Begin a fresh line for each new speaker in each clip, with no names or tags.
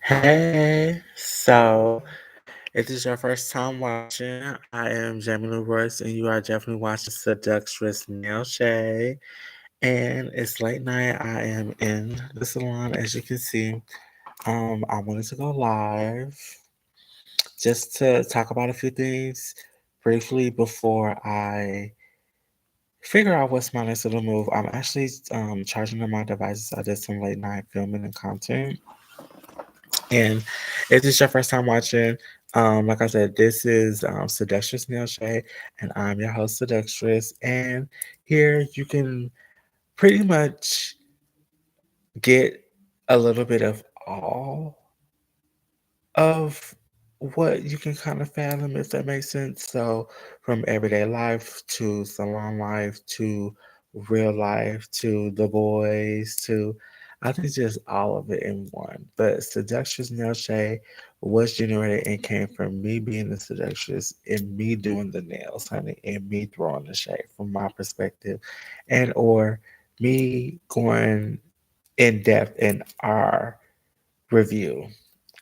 Hey, so if this is your first time watching, I am Jamie Lou Royce, and you are definitely watching Seductress Nail Shade. And it's late night. I am in the salon, as you can see. I wanted to go live just to talk about a few things briefly before I figure out what's my next little move. I'm actually charging on my devices. I did some late night filming and content. And if this is your first time watching, like I said, this is Seductress Nail Shade, and I'm your host, Seductress. And here you can pretty much get a little bit of all of what you can kind of fathom, if that makes sense. So, from everyday life to salon life to real life to the boys to I think just all of it in one. But Seductress Nail Shade was generated and came from me being the seductress and me doing the nails, honey, and me throwing the shade from my perspective, and or me going in depth in our review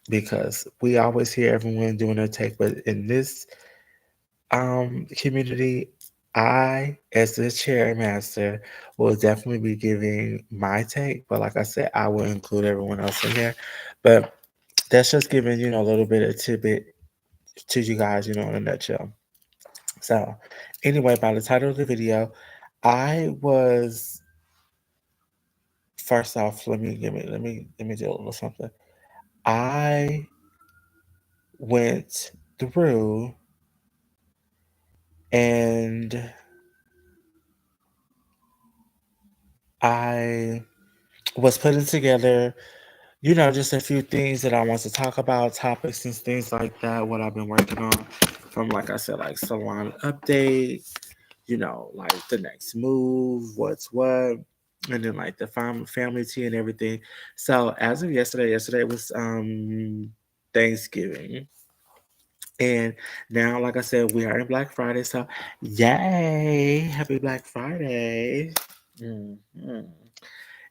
because we always hear everyone doing their take, but in this community, I, as the chair master, will definitely be giving my take. But like I said, I will include everyone else in there. But that's just giving a little bit of tidbit to you guys, in a nutshell. So, anyway, by the title of the video, I was first off. Let me do a little something. I went through and I was putting together, just a few things that I want to talk about, topics and things like that, what I've been working on from, like I said, like salon update, like the next move, what's what, and then like the family tea and everything. So as of yesterday was Thanksgiving. And now, like I said, we are in Black Friday. So yay, happy Black Friday. Mhm.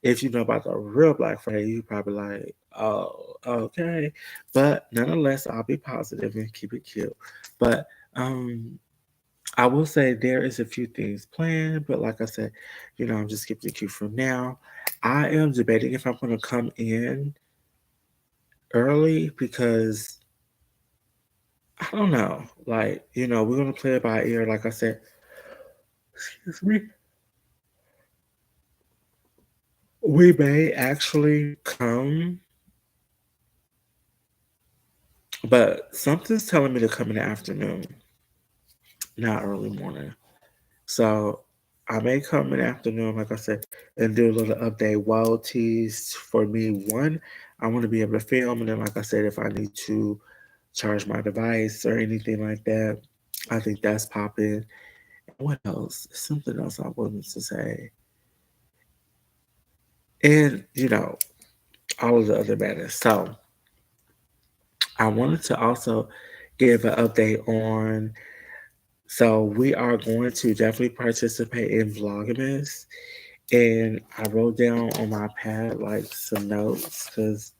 If you know about the real Black Friday, you probably like, oh, okay. But nonetheless, I'll be positive and keep it cute. But I will say there is a few things planned, but like I said, I'm just keeping it cute for now. I am debating if I'm going to come in early because I don't know. Like, we're going to play it by ear. Like I said, excuse me, we may actually come, but something's telling me to come in the afternoon, not early morning. So I may come in the afternoon, like I said, and do a little update. Wild teas for me. One, I want to be able to film, and then, like I said, if I need to charge my device or anything like that, I think that's popping. What else? Something else I wanted to say, and all of the other matters. So I wanted to also give an update on. So we are going to definitely participate in Vlogmas. And I wrote down on my pad like some notes because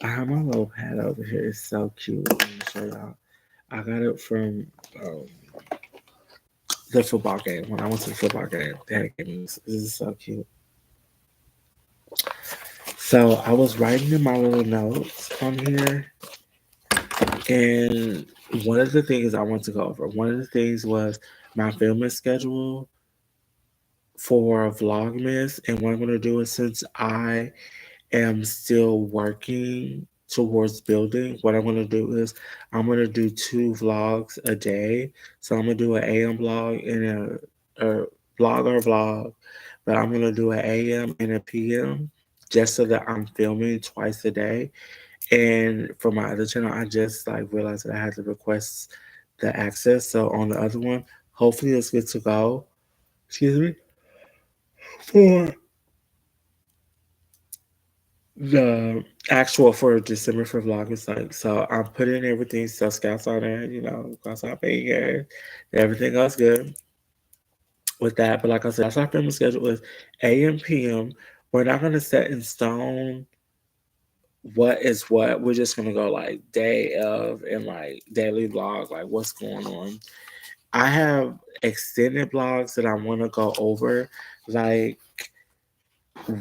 I have my little pad over here. It's so cute. Let me show y'all. I got it from um, the football game. When I went to the football game, they had gave me this. This is so cute. So I was writing in my little notes on here, and one of the things I want to go over. One of the things was my filming schedule for Vlogmas, and what I'm going to do is since I am still working towards building. What I'm going to do is I'm going to do 2 vlogs a day. So I'm going to do an AM vlog and a blog or vlog, but I'm going to do an AM and a PM just so that I'm filming twice a day. And for my other channel, I just like realized that I had to request the access. So on the other one, hopefully it's good to go. Excuse me. For the actual for December for vlog is like so I'm putting everything so scouts on there, scouts out being here. Everything else good with that. But like I said, that's our filming schedule is AM PM. We're not gonna set in stone what is what. We're just gonna go like day of and like daily vlog, like what's going on. I have extended blogs that I want to go over. Like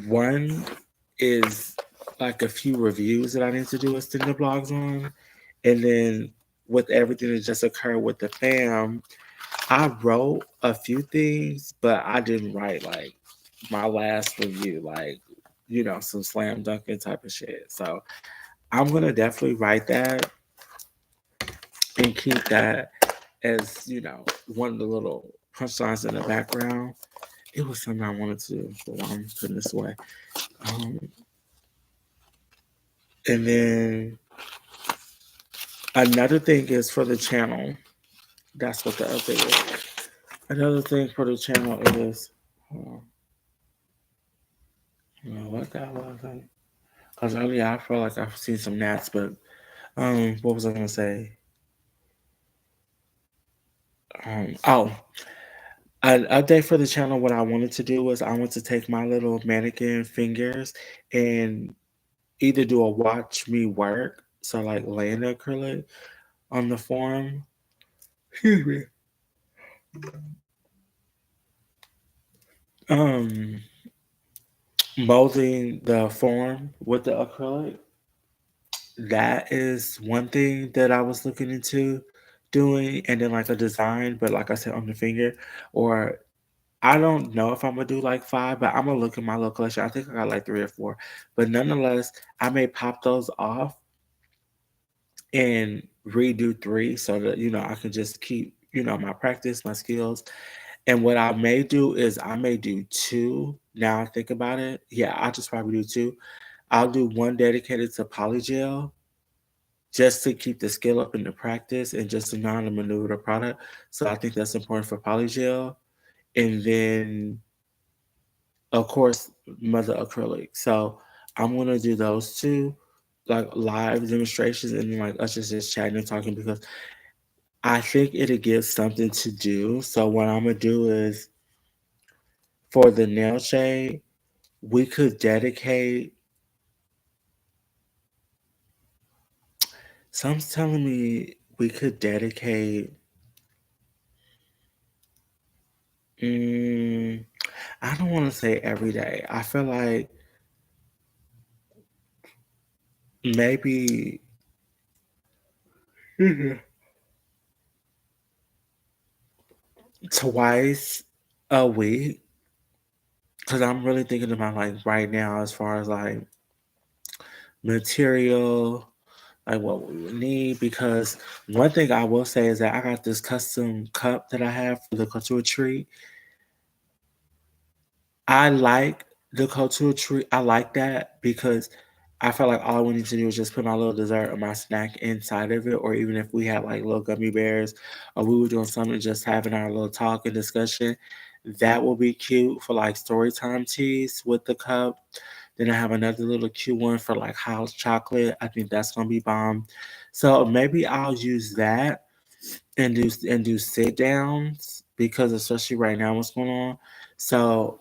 one is like a few reviews that I need to do extended blogs on, and then with everything that just occurred with the fam, I wrote a few things, but I didn't write like my last review, like some slam dunking type of shit. So I'm gonna definitely write that and keep that as one of the little punchlines in the background. It was something I wanted to do, but I'm putting this away. Um, and then another thing is for the channel. That's what the update is. Another thing for the channel is, what that was. Because earlier I felt like I've seen some gnats, but what was I gonna say? Oh, an update for the channel. What I wanted to do was I want to take my little mannequin fingers and either do a watch me work, so like laying the acrylic on the form. Excuse me. Um, Molding the form with the acrylic. That is one thing that I was looking into doing, and then like a design, but like I said, on the finger, or I don't know if I'm gonna do like five, but I'm gonna look at my little collection. I think I got like three or four, but nonetheless, I may pop those off and redo three so that I can just keep my practice, my skills. And what I may do is I may do two. Now I think about it, yeah, I'll just probably do two. I'll do one dedicated to polygel just to keep the skill up in the practice and just to know how to maneuver the product. So I think that's important for polygel. And then, of course, mother acrylic. So I'm gonna do those two, like live demonstrations, and then like us just chatting and talking because I think it'll give something to do. So what I'm gonna do is for the nail shade, we could dedicate. Someone's telling me we could dedicate. Mm, I don't want to say every day. I feel like maybe twice a week because I'm really thinking about like right now as far as like material, like what we would need. Because one thing I will say is that I got this custom cup that I have for the couture tree. I like the couture tree. I like that because I felt like all we need to do is just put my little dessert or my snack inside of it, or even if we had like little gummy bears, or we were doing something, just having our little talk and discussion, that will be cute for like story time teas with the cup. Then I have another little cute one for like house chocolate. I think that's gonna be bomb. So maybe I'll use that and do sit downs because especially right now what's going on. So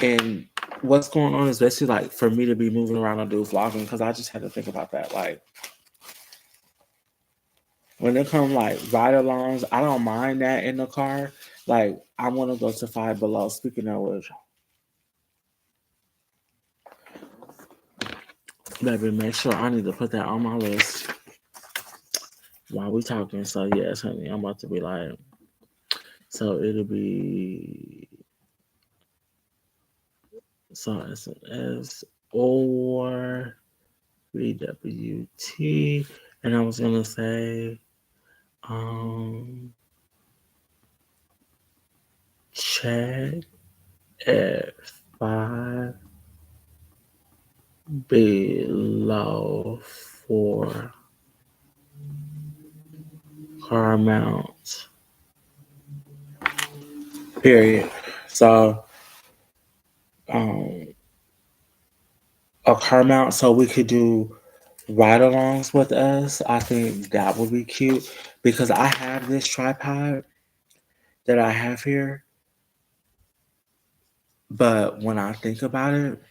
and what's going on is basically like for me to be moving around and do vlogging because I just had to think about that. Like when it comes like ride alongs, I don't mind that in the car. Like I want to go to Five Below. Speaking of which, baby, make sure I need to put that on my list while we talking. So yes, honey, I'm about to be like, so it'll be so S or VWT, and I was gonna say um check F5 below for car mounts. Period. So um a car mount so we could do ride alongs with us. I think that would be cute because I have this tripod that I have here, but when I think about it,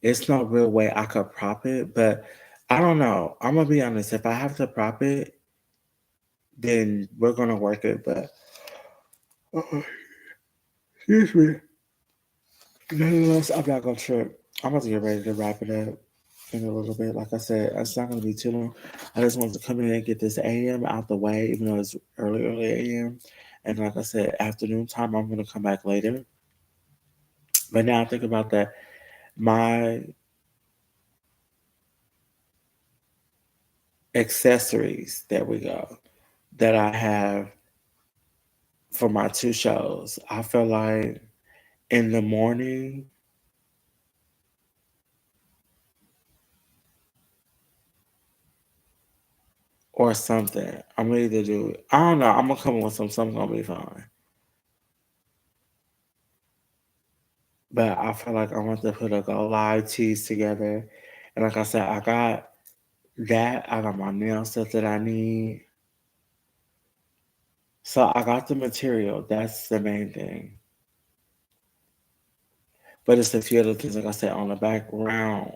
it's no real way I could prop it, but I don't know. I'm gonna be honest. If I have to prop it, then we're gonna work it. But excuse me. Nonetheless, I'm not gonna trip. I'm about to get ready to wrap it up in a little bit. Like I said, it's not gonna be too long. I just wanted to come in and get this AM out the way, even though it's early AM. And like I said, afternoon time, I'm gonna come back later. But now I think about that, my accessories, there we go, that I have for my two shows. I feel like in the morning or something, I'm gonna either do it. I don't know. I'm gonna come up with something gonna be fine. But I feel like I want to put like a live tease together. And like I said, I got that. I got my nail set that I need. So I got the material. That's the main thing. But it's a few other things, like I said, on the background,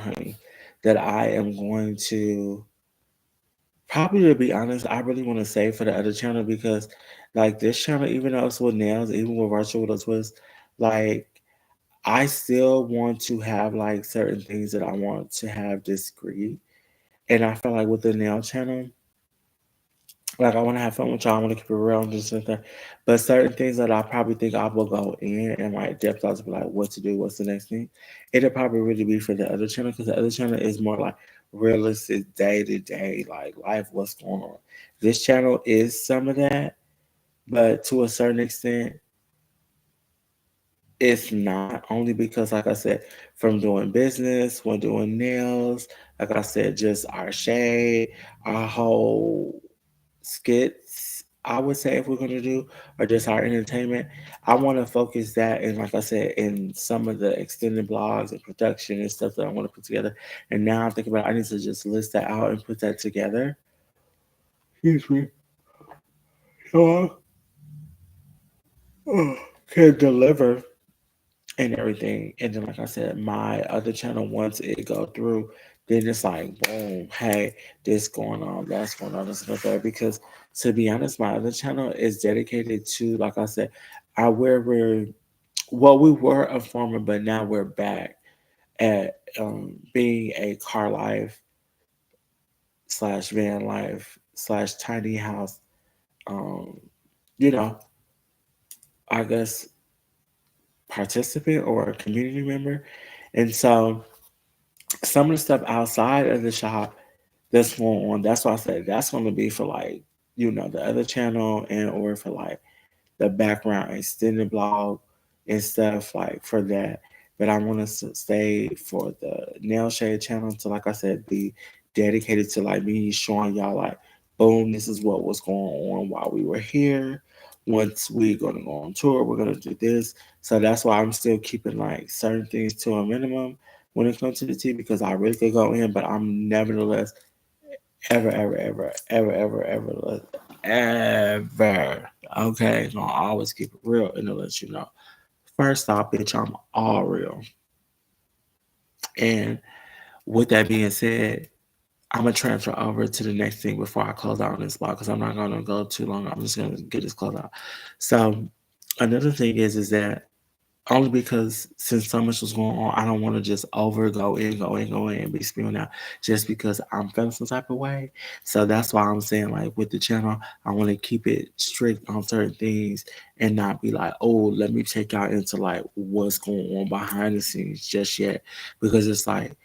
honey, that I am going to probably, to be honest, I really want to save for the other channel because, like, this channel, even though it's with nails, even with virtual with a twist, like, I still want to have like certain things that I want to have discreet. And I feel like with the nail channel, like I want to have fun with y'all. I want to keep it real and just sit there. But certain things that I probably think I will go in and like depth out to be like what to do, what's the next thing. It'll probably really be for the other channel because the other channel is more like realistic day to day, like life, what's going on. This channel is some of that, but to a certain extent, it's not only because, like I said, from doing business, when doing nails, like I said, just our shade, our whole skits, I would say, if we're going to do, or just our entertainment, I want to focus that in, like I said, in some of the extended blogs and production and stuff that I want to put together. And now I'm thinking about I need to just list that out and put that together. Excuse me. So I can deliver and everything. And then, like I said, my other channel, once it go through, then it's like, boom, hey, this going on, that's going on, this going there. Because to be honest, my other channel is dedicated to, like I said, we're well, we were a farmer, but now we're back at being a car life slash van life slash tiny house, um, you know, I guess participant or a community member. And so some of the stuff outside of the shop that's going on, that's why I said that's going to be for like, the other channel and or for like the background extended blog and stuff like for that. But I want to stay for the nail shade channel to, like I said, be dedicated to like me showing y'all like, boom, this is what was going on while we were here. Once we're gonna go on tour, we're gonna do this. So that's why I'm still keeping like certain things to a minimum when it comes to the tea because I really could go in, but I'm nevertheless ever, ever, ever, ever, ever, ever, ever. Okay, gonna always keep it real and to let you know. First off, bitch, I'm all real. And with that being said, I'm gonna transfer over to the next thing before I close out on this blog because I'm not gonna go too long. I'm just gonna get this closed out. So another thing is that only because since so much was going on, I don't want to just go in, and be spewing out just because I'm feeling some type of way. So that's why I'm saying, like, with the channel, I want to keep it strict on certain things and not be like, oh, let me take y'all into like what's going on behind the scenes just yet. Because it's like,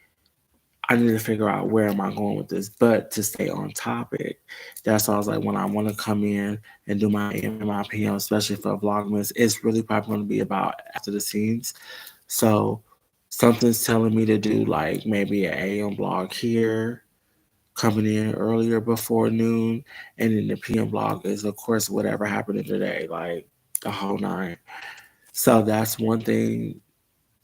I need to figure out where am I going with this. But to stay on topic, that's why I was like, when I want to come in and do my AM and my PM, especially for Vlogmas, it's really probably going to be about after the scenes. So something's telling me to do like maybe an AM blog here, coming in earlier before noon, and then the PM blog is, of course, whatever happened today, like the whole nine. So that's one thing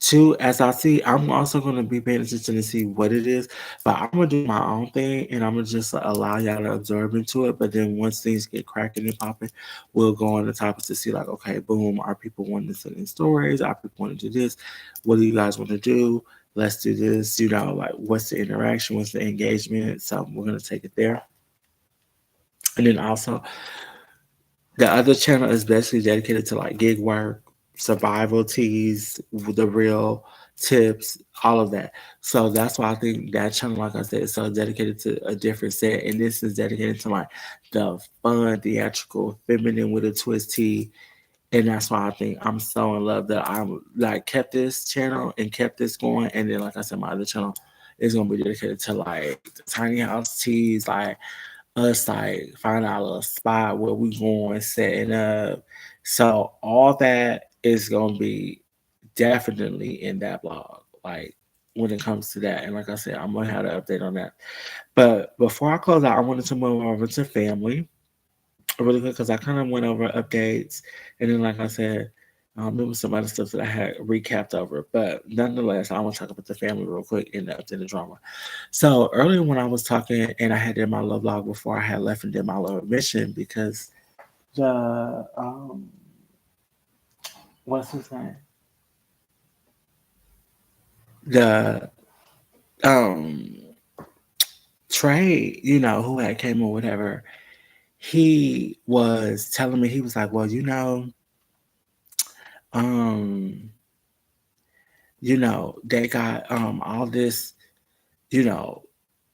Two, as I see, I'm also gonna be paying attention to see what it is, but I'm gonna do my own thing and I'm gonna just allow y'all to absorb into it. But then once things get cracking and popping, we'll go on the topics to see like, okay, boom, are people wanting to send in stories? Are people wanting to do this? What do you guys want to do? Let's do this. You know, like what's the interaction? What's the engagement? So we're gonna take it there. And then also the other channel is basically dedicated to like gig work, survival teas, the real tips, all of that. So that's why I think that channel, like I said, is so dedicated to a different set. And this is dedicated to like the fun, theatrical, feminine with a twist tea. And that's why I think I'm so in love that I like kept this channel and kept this going. And then, like I said, my other channel is gonna be dedicated to like the tiny house teas, like us like find out a little spot where we going, setting up. So all that is gonna be definitely in that blog. Like when it comes to that. And like I said, I'm gonna have an update on that. But before I close out, I wanted to move over to family really quick because I kind of went over updates and then like I said, there was some other stuff that I had recapped over, but nonetheless, I want to talk about the family real quick in the drama. So earlier when I was talking and I had did my love log before I had left and did my love mission because the what's his name? The um Trey, you know, who had came or whatever, he was telling me he was like, well, um, they got all this, you know,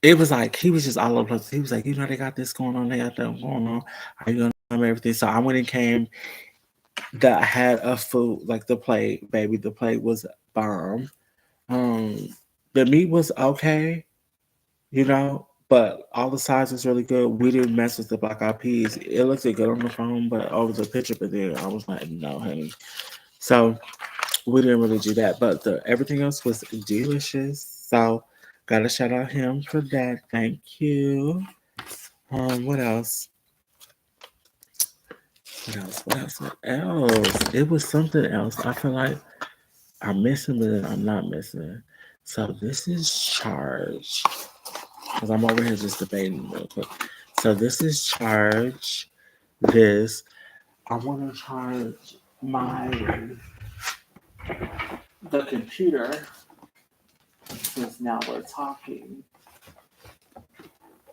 it was like he was just all over the place. He was like, they got this going on, they got that going on. Are you gonna tell me everything? So I went and came that had a food like the plate, baby. The plate was bomb. Um, the meat was okay, but all the sides was really good. We didn't mess with the black eyed peas. It looked good on the phone, but over the picture, but then I was like, no, honey. So we didn't really do that, but the everything else was delicious. So gotta shout out him for that. Thank you. What else? What else? What else? What else? It was something else. I feel like I'm missing, but then I'm not missing. So this is charge. Because I'm over here just debating real quick. So this is charge. This. I want to charge my the computer since now we're talking.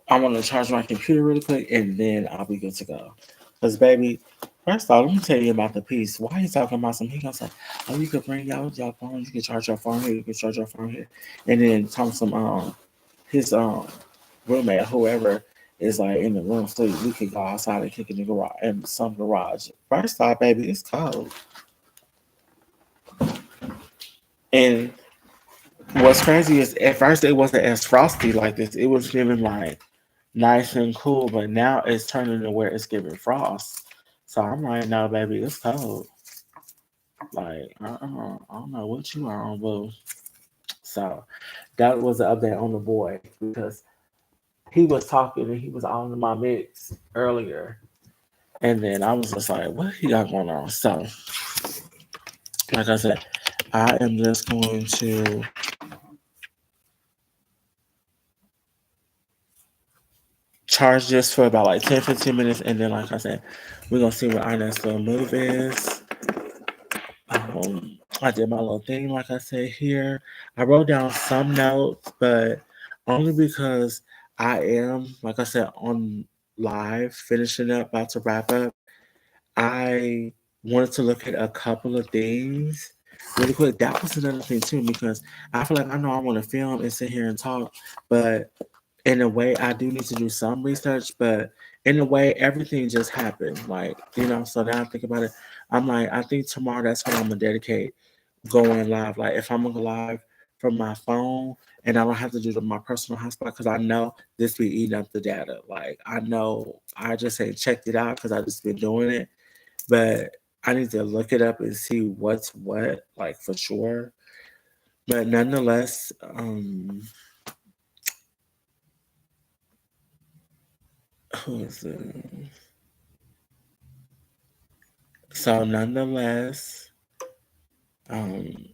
I want to charge my computer really quick and then I'll be good to go. Because, baby, first of all, let me tell you about the piece. Why you talking about some? He gonna say, oh, you could bring y'all phone, you can charge your phone here, you can charge your phone here. And then tell some his roommate, whoever is like in the room, so we could go outside and kick in the garage and some garage. First off, baby, it's cold. And what's crazy is at first it wasn't as frosty like this. It was giving like nice and cool, but now it's turning to where it's giving frost. So I'm like, no, baby, it's cold. Like, I don't know what you are on, boo. So that was the update on the boy because he was talking and he was all in my mix earlier. And then I was just like, what he got going on? So, like I said, I am just going to charge this for about like 10, 15 minutes. And then, like I said, we're going to see what our next little move is. I did my little thing, like I said here. I wrote down some notes, but only because I am, like I said, on live, finishing up, about to wrap up. I wanted to look at a couple of things really quick. That was another thing too, because I feel like I know I want to film and sit here and talk, but in a way, I do need to do some research. But in a way, everything just happened. Like, so now I think about it, I'm like, I think tomorrow that's when I'm gonna dedicate going live. Like, if I'm gonna go live from my phone and I don't have to do my personal hotspot because I know this be eating up the data. Like, I know I just ain't checked it out because I just been doing it, but I need to look it up and see what's what, like for sure. But nonetheless, who is it? So nonetheless, um,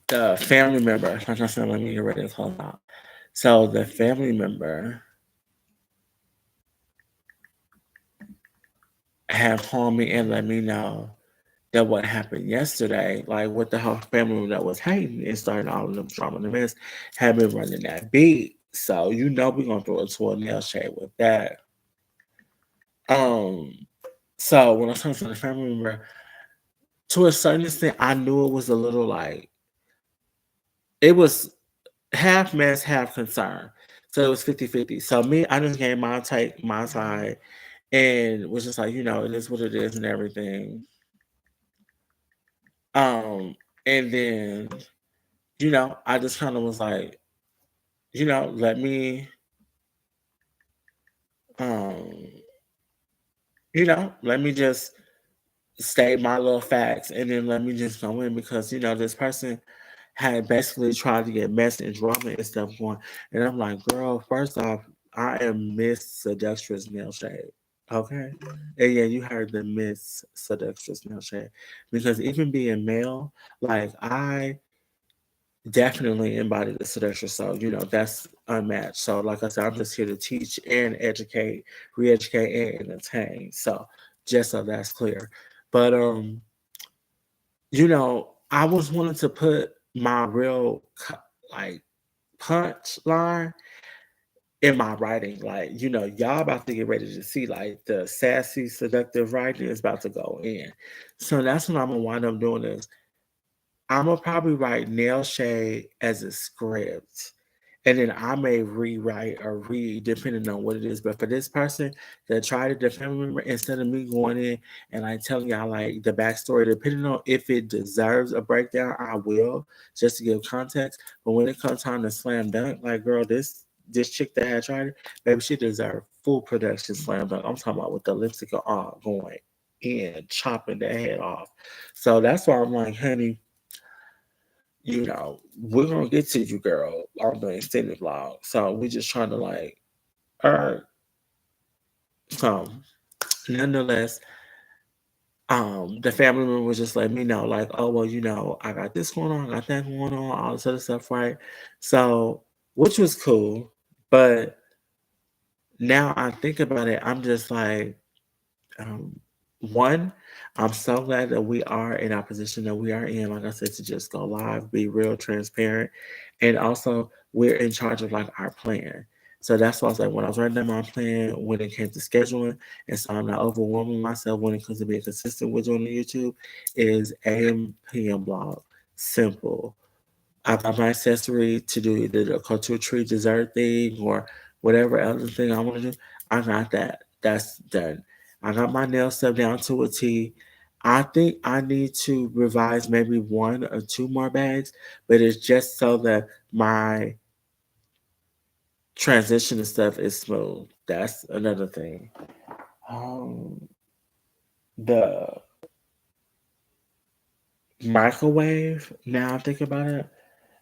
the family member, like I said, let me get ready to close out. So the family member had called me and let me know that what happened yesterday, like with the whole family that was hating and starting all of them drama and the mess, had been running that beat. So you know we're gonna throw it to a nail shade with that. Um, so when I was talking to the family member, to a certain extent, I knew it was a little like it was half mess, half concern. So it was 50-50. So me, I just gave my take, my side, and was just like, it is what it is and everything. Um, and then, I just kind of was like, let me um, let me just state my little facts and then let me just go in because this person had basically tried to get messy and drama and stuff going. And I'm like, girl, first off, I am Miss Seductress Nail Shade. Okay. And yeah, you heard the Miss Seductress Nail Shade. Because even being male, like I definitely embody the seductress. So, that's unmatched. So, like I said, I'm just here to teach and educate, re-educate and entertain. So just so that's clear. But I was wanting to put my real like punch line in my writing. Like, y'all about to get ready to see like the sassy, seductive writing is about to go in. So that's what I'm gonna wind up doing is I'm gonna probably write nail shade as a script. And then I may rewrite or read depending on what it is. But for this person that tried to defend me, instead of me going in and like telling y'all like the backstory, depending on if it deserves a breakdown, I will just to give context. But when it comes time to slam dunk, like girl, this chick that had tried it, maybe she deserved full production slam dunk. I'm talking about with the lipstick on going in, chopping the head off. So that's why I'm like, honey, we're gonna get to you, girl, on the extended vlog. So we just trying to like, alright. So nonetheless, the family member was just letting me know, like, oh well, I got this going on, I got that going on, all this other stuff, right? So, which was cool, but now I think about it, I'm just like, um, one, I'm so glad that we are in our position that we are in, like I said, to just go live, be real transparent. And also, we're in charge of like our plan. So that's why I was like, when I was writing down my plan, when it came to scheduling, and so I'm not overwhelming myself when it comes to being consistent with doing the YouTube, is AM, PM blog. Simple. I got my accessory to do either the couture tree dessert thing or whatever other thing I want to do. I got that. That's done. I got my nail stuff down to a T. I think I need to revise maybe one or two more bags, but it's just so that my transition and stuff is smooth. That's another thing. Um, the microwave. Now I think about it,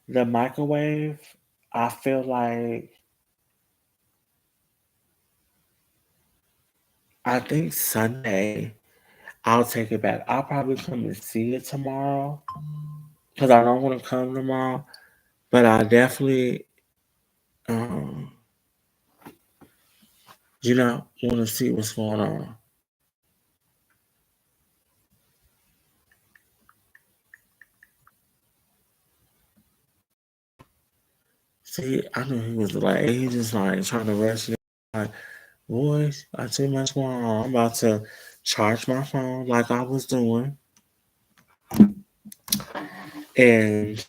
the microwave. I feel like I think Sunday I'll take it back. I'll probably come and see it tomorrow because I don't want to come tomorrow, but I definitely, um, want to see what's going on. See, I knew he was like, he just like trying to rush it. Like, boys, got too much going on. I'm about to charge my phone like I was doing. And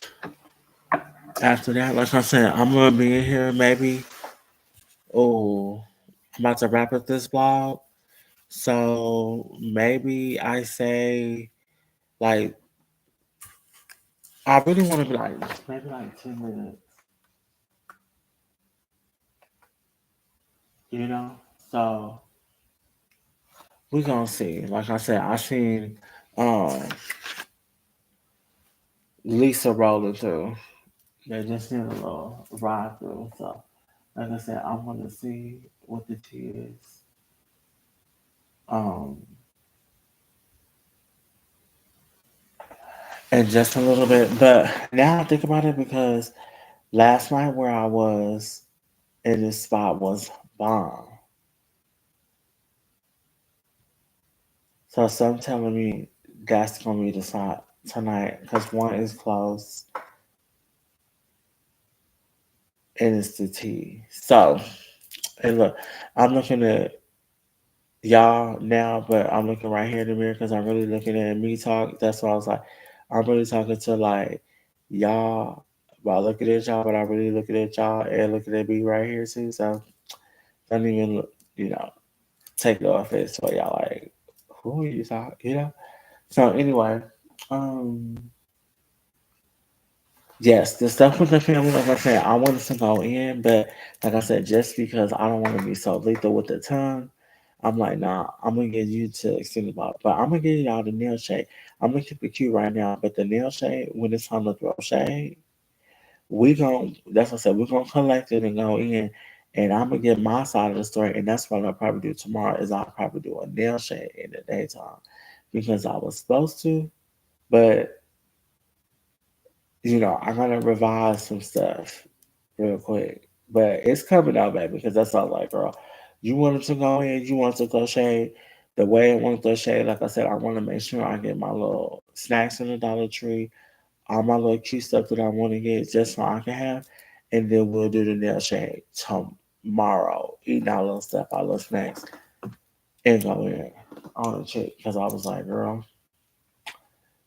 after that, like I said, I'm going to be in here maybe. Oh, I'm about to wrap up this vlog. So maybe I say like I really want to be like maybe like 10 minutes, you know. So we gonna see. Like I said, I seen um Lisa rolling through. They just did a little ride through. So like I said, I want to see what the tea is. Um and just a little bit. But now I think about it because last night where I was in this spot was bomb. So some telling me that's gonna be the spot tonight because one is closed and it's the T. So and look, I'm looking at y'all now, but I'm looking right here in the mirror because I'm really looking at me talk. That's why I was like, I'm really talking to like y'all while looking at y'all, but I'm really looking at y'all and looking at me right here too. So don't even look, take no offense for y'all like, who are you talking? So anyway, um, yes, the stuff with the family, like I said, I wanted to go in, but like I said, just because I don't want to be so lethal with the tongue, I'm like, nah, I'm gonna get you to extend about, but I'm gonna get y'all the nail shade. I'm gonna keep it cute right now, but the nail shade, when it's time to throw shade, that's what I said, we're gonna collect it and go in, and I'm gonna get my side of the story, and that's what I'll probably do tomorrow. Is I'll probably do a nail shade in the daytime because I was supposed to, but I gotta revise some stuff real quick. But it's coming out, baby, because that's all like, girl. You wanted to go in, you wanted to throw shade. The way I want to throw shade, like I said, I want to make sure I get my little snacks in the Dollar Tree, all my little cute stuff that I want to get just so I can have. And then we'll do the nail shade tomorrow. Eating our little stuff, our little snacks, and go in on the chick. Because I was like, girl,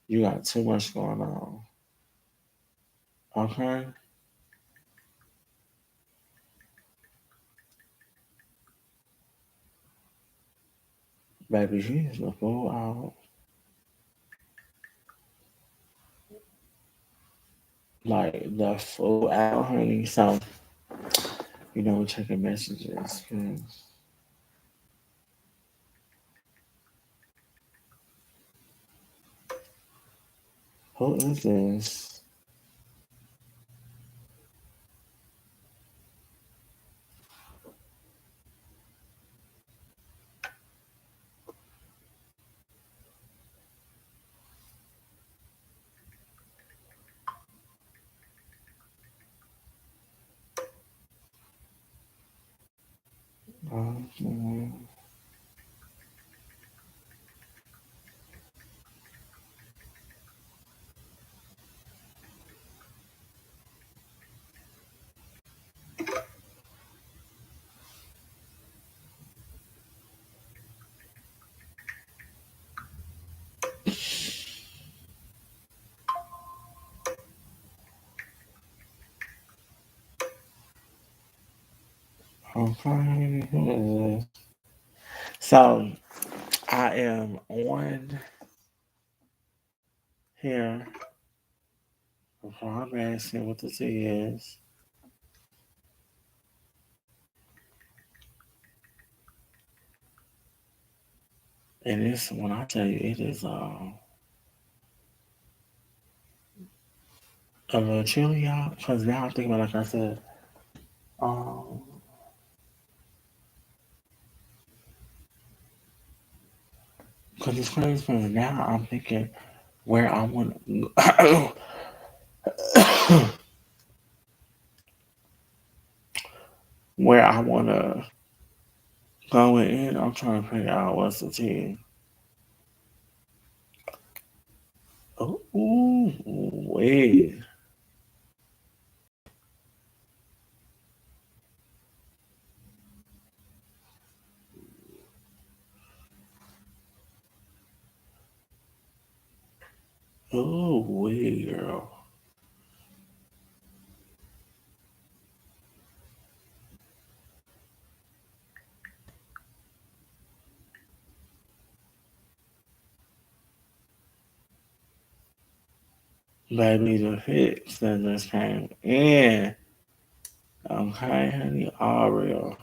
you got too much going on. Okay? Baby, she is a fool out. Like the full out, honey. So, we're checking messages. Who is this? Okay. Okay. Who is this? So, I am on here. I'm asking what this is. And this, when I tell you, it is a little chilly out. Because now I'm thinking about, like I said, um, because it's crazy because now I'm thinking where I want to where I want to go in. I'm trying to figure out what's the team. Oh, wait. Oh, wait, girl. Baby, the fix that just came in. Okay, honey, all real.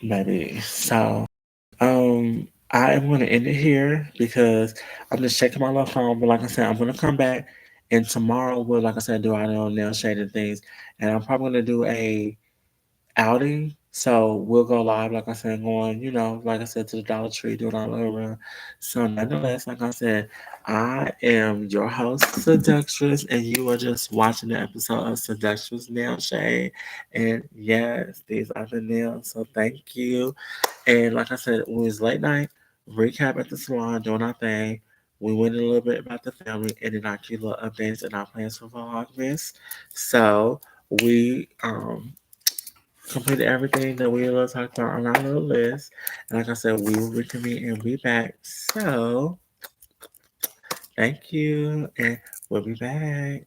Maybe. So, I am gonna end it here because I'm just checking my little phone. But like I said, I'm gonna come back and tomorrow will, like I said, do our little nail shading things, and I'm probably gonna do a outing. So we'll go live, like I said, going, like I said, to the Dollar Tree, doing our little run. So nonetheless, like I said, I am your host, Seductress, and you are just watching the episode of Seductress Nail Shade. And yes, these are the nails. So thank you. And like I said, it was late night, recap at the salon, doing our thing. We went a little bit about the family and then our cute little updates and our plans for Vlogmas. So we completed everything that we were talking about on our little list. And like I said, we will reconvene and be back. So thank you, and we'll be back.